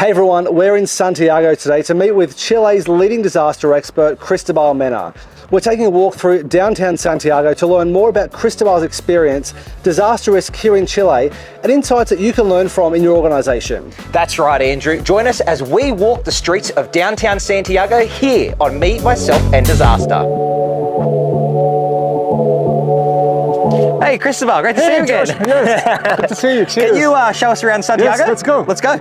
Hey everyone, we're in Santiago today to meet with Chile's leading disaster expert, Cristóbal Mena. We're taking a walk through downtown Santiago to learn more about Cristóbal's experience, disaster risk here in Chile, and insights that you can learn from in your organisation. That's right, Andrew. Join us as we walk the streets of downtown Santiago here on Me, Myself and Disaster. Hey, Cristóbal, great to see you again. Josh, yes. Good to see you. Cheers. Can you show us around Santiago? Yes, let's go. Let's go.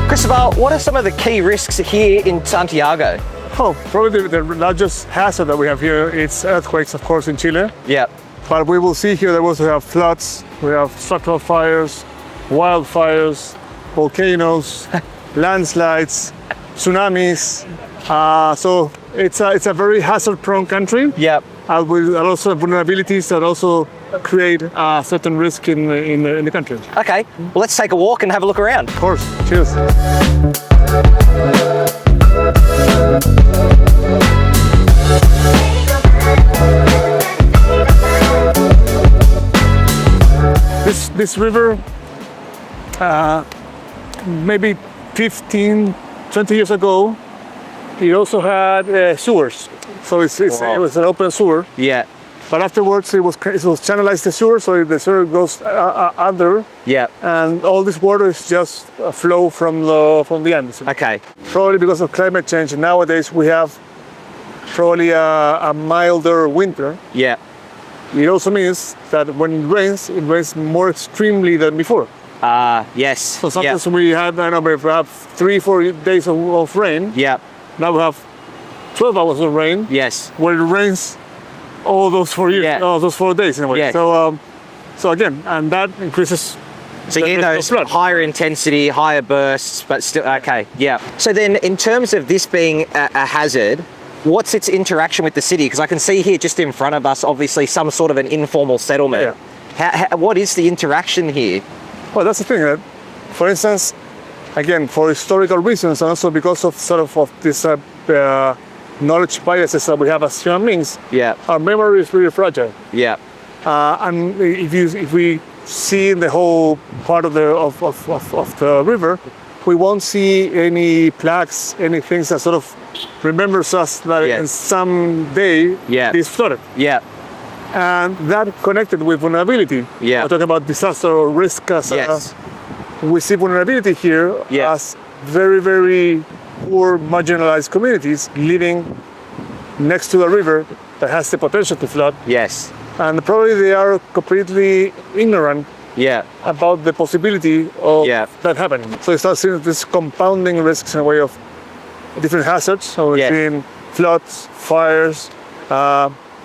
Cristóbal, what are some of the key risks here in Santiago? Oh, probably the largest hazard that we have here is earthquakes, of course, in Chile. Yeah. But we will see here that we also have floods, we have structural fires, wildfires, volcanoes, landslides, tsunamis. So it's a very hazard-prone country. Yeah. With also vulnerabilities that also create certain risk in the country. Okay, well, let's take a walk and have a look around. Of course. Cheers. This river, maybe 15, 20 years ago, it also had sewers. So it was an open sewer. Yeah. But afterwards, it was channelized the sewer, so the sewer goes under. Yeah. And all this water is just a flow from the Andes. Okay. Probably because of climate change, nowadays we have probably a milder winter. Yeah. It also means that when it rains more extremely than before. Yes. So sometimes we had, I don't know, perhaps 3-4 days of rain. Yeah. Now we have 12 hours of rain. Yes. Where it rains all those 4 years, those 4 days in a way. Yeah. So again, and that increases. So you get those higher intensity, higher bursts, but still, okay, yeah. So then in terms of this being a hazard, what's its interaction with the city? Because I can see here just in front of us, obviously some sort of an informal settlement. Yeah. What is the interaction here? Well, that's the thing. For instance, again, for historical reasons, and also because of this knowledge biases that we have as human beings, our memory is really fragile. Yeah. And if we see the whole part of the river, we won't see any plaques, any things that sort of remembers us that in some day this flooded. Yeah. And that connected with vulnerability. Yeah. We're talking about disaster or risk as we see vulnerability here as very, very poor marginalized communities living next to a river that has the potential to flood. Yes. And probably they are completely ignorant about the possibility of that happening. So you start seeing this compounding risks in a way of different hazards. So we're seeing floods, fires,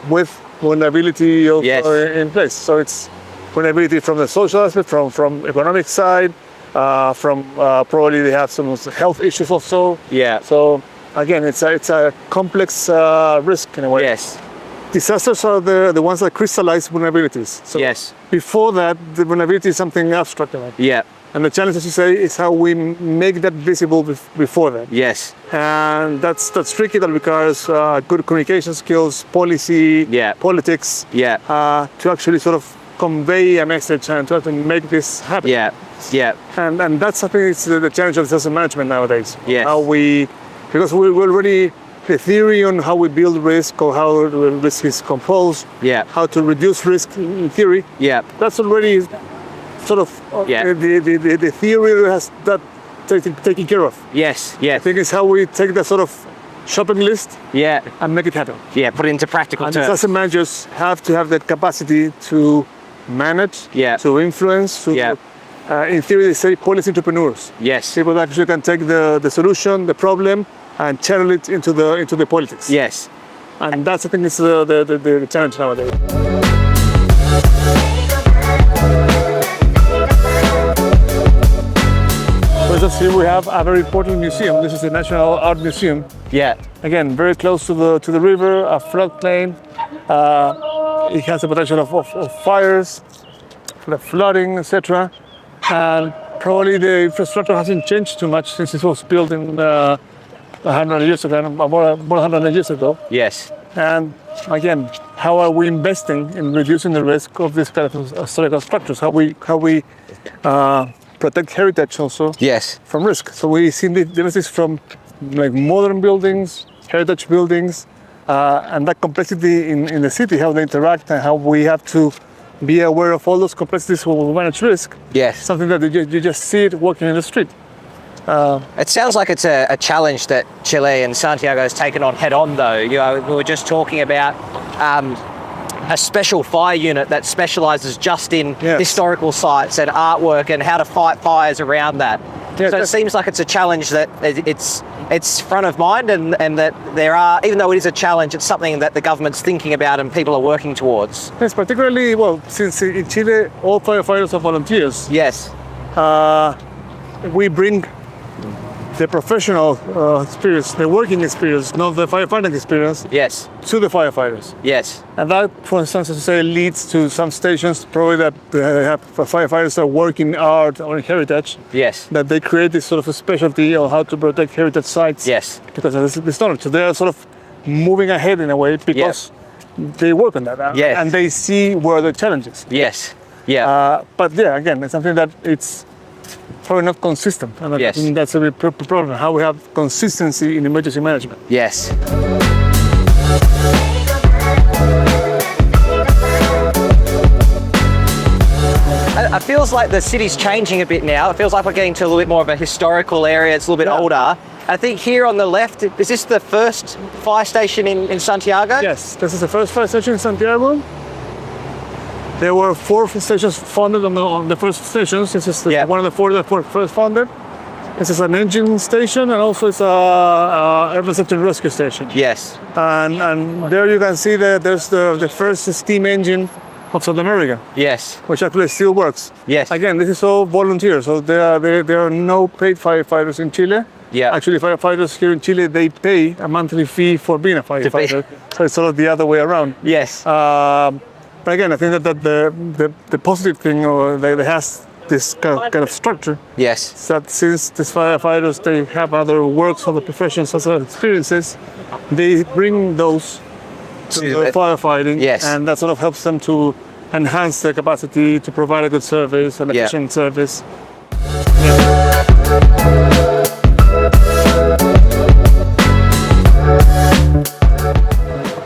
with vulnerability also in place. So it's vulnerability from the social aspect, from economic side, from probably they have some health issues also. Yeah. So again, it's a complex risk in a way. Yes. Disasters are the ones that crystallize vulnerabilities. So before that, the vulnerability is something abstract. Yeah. And the challenge, as you say, is how we make that visible before that. Yes. And that's tricky. That requires good communication skills, policy, politics, to actually sort of convey a message and to make this happen. Yeah. Yeah. And that's, I think, it's the challenge of disaster management nowadays. Yeah. Because we already the theory on how we build risk or how risk is composed. Yeah. How to reduce risk in theory. Yeah. That's already sort of the theory has that taken care of. Yes. Yes. I think it's how we take that sort of shopping list. Yeah. And make it happen. Yeah. Put it into practical terms. Disaster managers have to have that capacity to manage. Yeah. To influence. To, in theory, they say policy entrepreneurs. Yes. People that actually can take the solution, the problem, and channel it into the politics. Yes. And that's, I think, is the challenge nowadays. For instance, here we have a very important museum. This is the National Art Museum. Yeah. Again, very close to the river, a floodplain. It has the potential of fires, the flooding, etc. And probably the infrastructure hasn't changed too much since it was built in 100 years ago, more than 100 years ago. Yes. And again, how are we investing in reducing the risk of this kind of historical structures? How we protect heritage also Yes. from risk. So we see the differences from like modern buildings, heritage buildings, and that complexity in the city, how they interact and how we have to be aware of all those complexities when we manage risk. Yes. Something that you just see it walking in the street. It sounds like it's a challenge that Chile and Santiago has taken on head on, though. You know, we were just talking about a special fire unit that specialises just in historical sites and artwork and how to fight fires around that. Yes, so it seems like it's a challenge that it's front of mind, and that there are, even though it is a challenge, it's something that the government's thinking about and people are working towards. Yes, particularly, well, since in Chile all firefighters are volunteers. Yes. We bring the professional experience, the working experience, not the firefighting experience, Yes. to the firefighters. Yes. And that, for instance, as I say, leads to some stations probably that have firefighters that work in art or in heritage. Yes. That they create this sort of a specialty on how to protect heritage sites. Yes. Because of this knowledge. So they are sort of moving ahead in a way because they work on that. Yes. And they see where the challenge is. Yes. Yeah. But yeah, again, it's something that it's probably not consistent. And I Yes. think that's a big problem, how we have consistency in emergency management. Yes. It feels like the city's changing a bit now. It feels like we're getting to a little bit more of a historical area. It's a little bit older. I think here on the left, is this the first fire station in Santiago? Yes, this is the first fire station in Santiago. There were 4 stations founded on the first stations. This is one of the 4 that were first founded. This is an engine station, and also it's a emergency rescue station. Yes. And there you can see that there's the first steam engine of South America. Yes. Which actually still works. Yes. Again, this is all volunteer, so there are no paid firefighters in Chile. Yeah. Actually, firefighters here in Chile, they pay a monthly fee for being a firefighter. So it's sort of the other way around. Yes. But again, I think that the positive thing that has this kind of structure. Yes. Is that since these firefighters, they have other works, other professions, other experiences, they bring those to the firefighting. Yes. And that sort of helps them to enhance their capacity to provide a good service, an efficient service.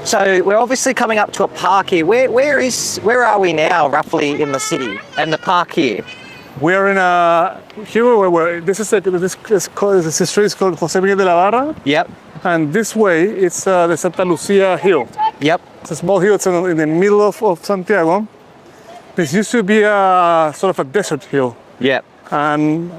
So we're obviously coming up to a park here. Where are we now, roughly, in the city and the park here? We are in this street is called José Miguel de la Barra. Yep. And this way, it's the Santa Lucia Hill. Yep. It's a small hill. It's in the middle of Santiago. This used to be a sort of a desert hill. Yep. And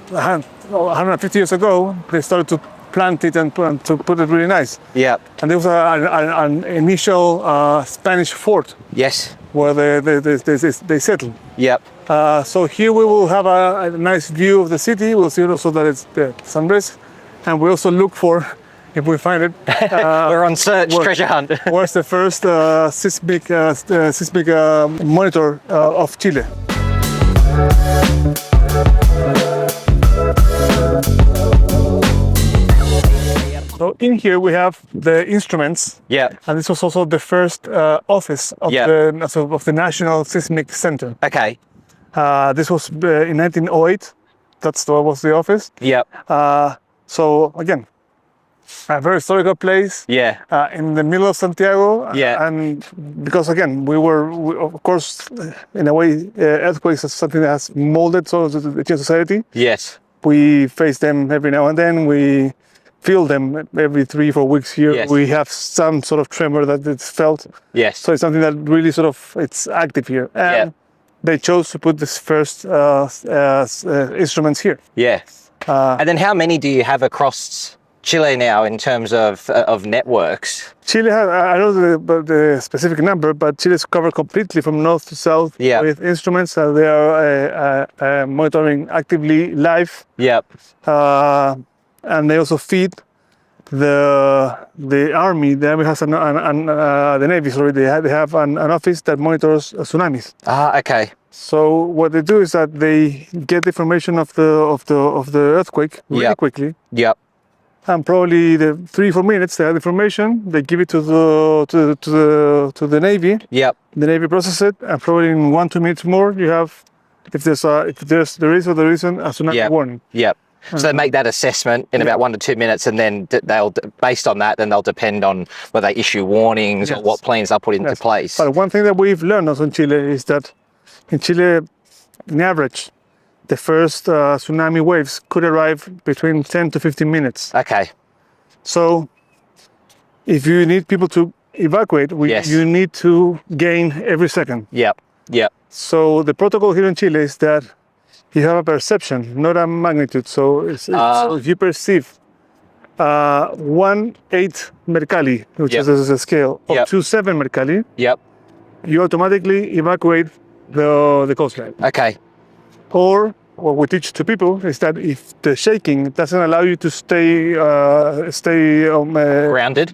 150 years ago, they started to plant it and to put it really nice. Yep. And there was an initial Spanish fort. Yes. Where they settled. Yep. So here we will have a nice view of the city. We'll see also that it's the sunrise, and we also look for, if we find it. We're on treasure hunt. Where's the first seismic monitor of Chile? So in here we have the instruments. Yeah. And this was also the first office of the National Seismic Center. Okay. This was in 1908. That was the office. Yep. So again, a very historical place. Yeah. In the middle of Santiago. Yeah. And because again, we of course, in a way, earthquakes is something that has molded so the Chilean society. Yes. We face them every now and then. We feel them every 3-4 weeks here. Yes. We have some sort of tremor that it's felt. Yes. So it's something that really sort of, it's active here. And they chose to put this first instruments here. Yeah. And then how many do you have across Chile now in terms of networks? Chile has, I don't know the specific number, but Chile is covered completely from north to south with instruments. They are monitoring actively live. Yep. And they also feed the army. The army has the Navy. Sorry, they have an office that monitors tsunamis. Ah, okay. So what they do is that they get information of the earthquake really quickly. Yep. and probably the 3-4 minutes they have information, they give it to the Navy. Yep. The Navy processes it, and probably in 1-2 minutes more you have, if there isn't a tsunami warning. Yep. So they make that assessment in about 1 to 2 minutes, and then they'll, based on that, then they'll depend on whether they issue warnings or what plans they'll put into place. But one thing that we've learned also in Chile is that in Chile, in average, the first tsunami waves could arrive between 10 to 15 minutes. Okay. So if you need people to evacuate, you need to gain every second. Yep. Yep. So the protocol here in Chile is that you have a perception, not a magnitude. So, so if you perceive 1/8 Mercalli, which is a scale, up to 7 Mercalli, you automatically evacuate the coastline. Okay. Or what we teach to people is that if the shaking doesn't allow you to stay grounded,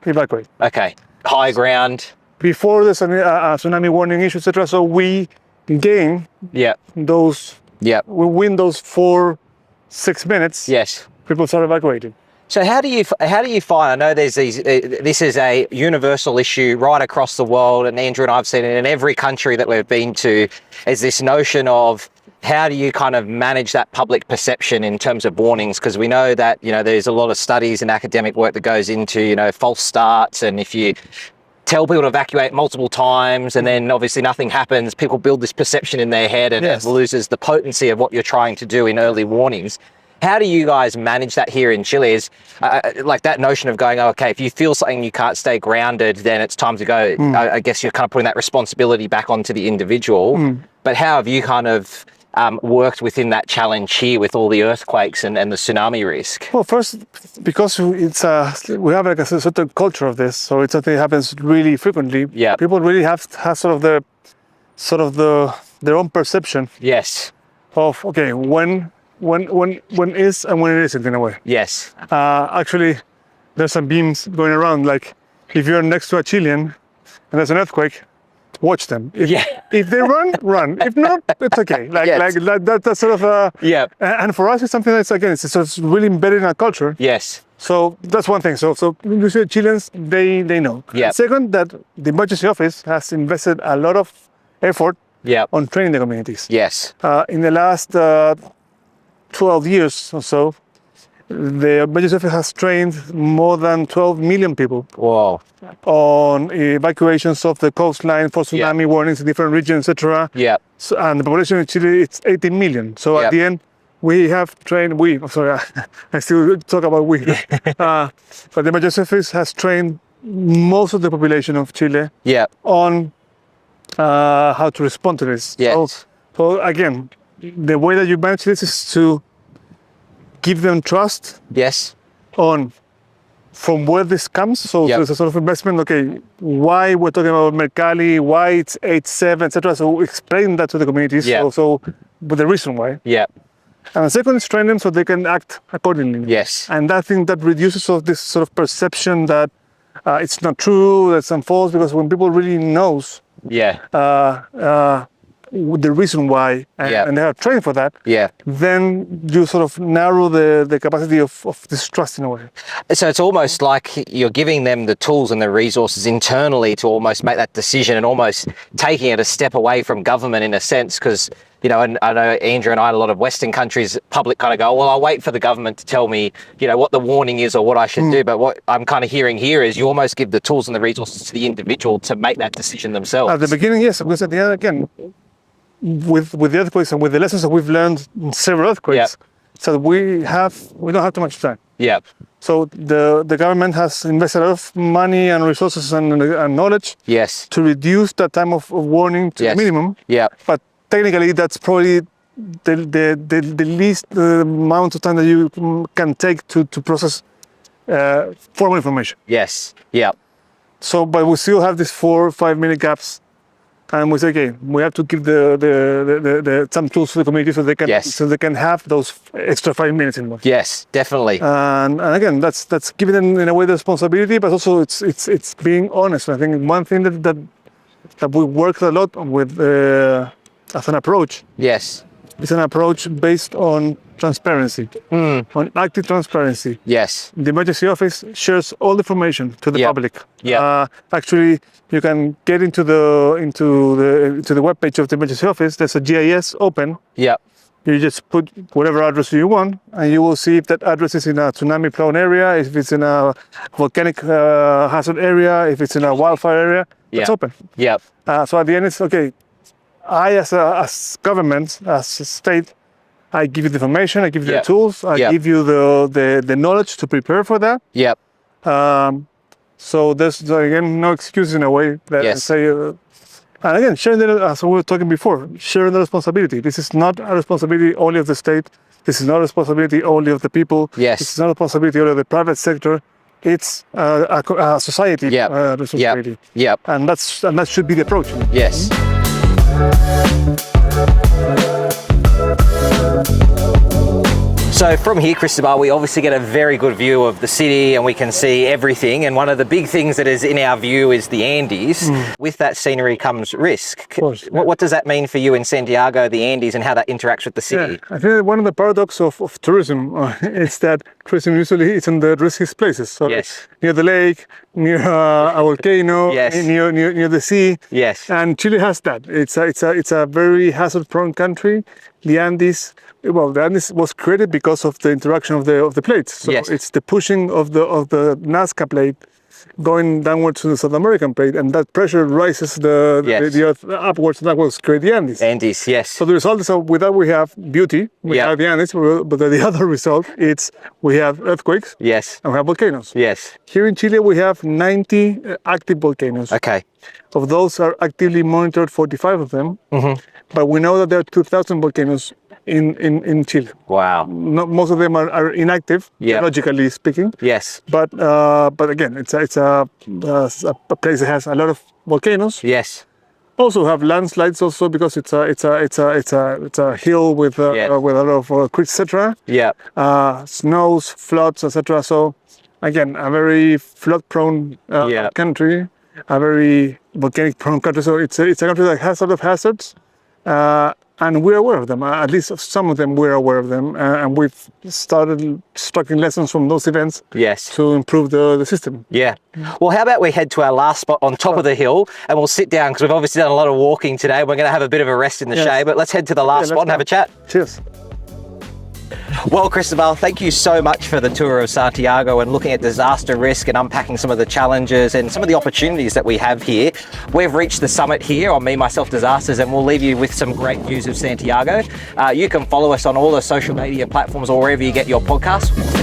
evacuate. Okay. High ground. Before there's a tsunami warning issue, etc. So we gain those. We win those 4-6 minutes. Yes. People start evacuating. So how do you find? I know there's these. This is a universal issue right across the world, and Andrew and I've seen it in every country that we've been to. Is this notion of how do you kind of manage that public perception in terms of warnings? Because we know that there's a lot of studies and academic work that goes into false starts, and if you tell people to evacuate multiple times and then obviously nothing happens, people build this perception in their head, and it loses the potency of what you're trying to do in early warnings. How do you guys manage that here in Chile? Is like that notion of going, okay, if you feel something you can't stay grounded, then it's time to go. I guess you're kind of putting that responsibility back onto the individual. But how have you kind of worked within that challenge here with all the earthquakes and the tsunami risk? Well, first, because it's we have like a certain culture of this, so it's something that happens really frequently. Yeah. People really have their own perception. Yes. Of okay, when is and when it isn't, in a way. Yes. Actually, there's some beams going around. Like if you're next to a Chilean and there's an earthquake, watch them. If they run. If not, it's okay. That's sort of and for us, it's something that's it's really embedded in our culture. Yes. So that's one thing. So usually Chileans, they know. Yeah. Second, that the emergency office has invested a lot of effort on training the communities. Yes. In the last 12 years or so, the emergency office has trained more than 12 million people. Wow. On evacuations of the coastline for tsunami warnings in different regions, etc. Yeah. So, and the population in Chile, it's 18 million. So at the end, we have trained, I still talk about we. But the emergency office has trained most of the population of Chile on how to respond to this. Yes. So again, the way that you manage this is to give them trust. Yes. On from where this comes. So there's a sort of investment. Okay, why we're talking about Mercalli, why it's 8.7, etc. So explain that to the communities. So with the reason why. Yeah. And the second is train them so they can act accordingly. Yes. And that thing that reduces this sort of perception that it's not true, that's false, because when people really knows the reason why and they are trained for that, then you sort of narrow the capacity of distrust in a way. So it's almost like you're giving them the tools and the resources internally to almost make that decision, and almost taking it a step away from government in a sense, because and I know Andrew and I in a lot of Western countries, public kind of go, well, I'll wait for the government to tell me, what the warning is or what I should do. But what I'm kind of hearing here is you almost give the tools and the resources to the individual to make that decision themselves. At the beginning, yes, because at the end, again, with the earthquakes and with the lessons that we've learned in several earthquakes, so we don't have too much time. Yeah. So the government has invested a lot of money and resources and knowledge. Yes. To reduce that time of warning to the minimum. Yeah. But technically, that's probably the least amount of time that you can take to process formal information. Yes. Yeah. So, but we still have these 4 or 5 minute gaps. And we say, okay, we have to give the some tools to the community so they can have those extra 5 minutes in one. Yes, definitely. And again, that's giving them in a way the responsibility, but also it's being honest. I think one thing that we worked a lot with as an approach. Yes. It's an approach based on transparency, on active transparency. Yes. The emergency office shares all the information to the public. Yeah. Actually, you can get into the webpage of the emergency office. There's a GIS open. Yeah. You just put whatever address you want, and you will see if that address is in a tsunami-prone area, if it's in a volcanic hazard area, if it's in a wildfire area. It's open. Yeah. So at the end, it's okay. I, as government, as a state, I give you the information, I give you the tools, I give you the knowledge to prepare for that. Yep. So there's, again, no excuse in a way that say, and again, sharing as we were talking before, sharing the responsibility. This is not a responsibility only of the state. This is not a responsibility only of the people. Yes. This is not a responsibility only of the private sector. It's a society responsibility. Yep. And that should be the approach. Yes. So from here, Cristóbal, we obviously get a very good view of the city and we can see everything. And one of the big things that is in our view is the Andes. With that scenery comes risk. Of course. What does that mean for you in Santiago, the Andes, and how that interacts with the city? Yeah, I think one of the paradoxes of tourism is that tourism usually is in the riskiest places. So near the lake, near a volcano, near the sea. Yes. And Chile has that. It's a very hazard-prone country. The Andes was created because of the interaction of the plates. So it's the pushing of the Nazca plate going downwards to the South American plate, and that pressure rises the earth upwards, and that will create the Andes. Andes, yes. So the result is, with that we have beauty, we have the Andes, but the other result is we have earthquakes, and we have volcanoes. Yes. Here in Chile we have 90 active volcanoes. Okay. Of those are actively monitored 45 of them, but we know that there are 2,000 volcanoes in Chile. Wow. Most of them are inactive, geologically speaking. Yes. But again, it's a place that has a lot of volcanoes. Yes. Also have landslides also because it's a hill with a lot of creeks, etc. Yeah. Snows, floods, etc. So again, a very flood-prone country, a very volcanic-prone country. So it's a country that has a lot of hazards. And we're aware of them, at least some of them we're aware of them, and we've started striking lessons from those events to improve the system. Yeah. Well, how about we head to our last spot on top of the hill and we'll sit down, because we've obviously done a lot of walking today. We're going to have a bit of a rest in the shade, but let's head to the last spot and have a chat. Cheers. Well, Cristóbal, thank you so much for the tour of Santiago and looking at disaster risk and unpacking some of the challenges and some of the opportunities that we have here. We've reached the summit here on Me, Myself, Disasters, and we'll leave you with some great views of Santiago. You can follow us on all the social media platforms or wherever you get your podcasts.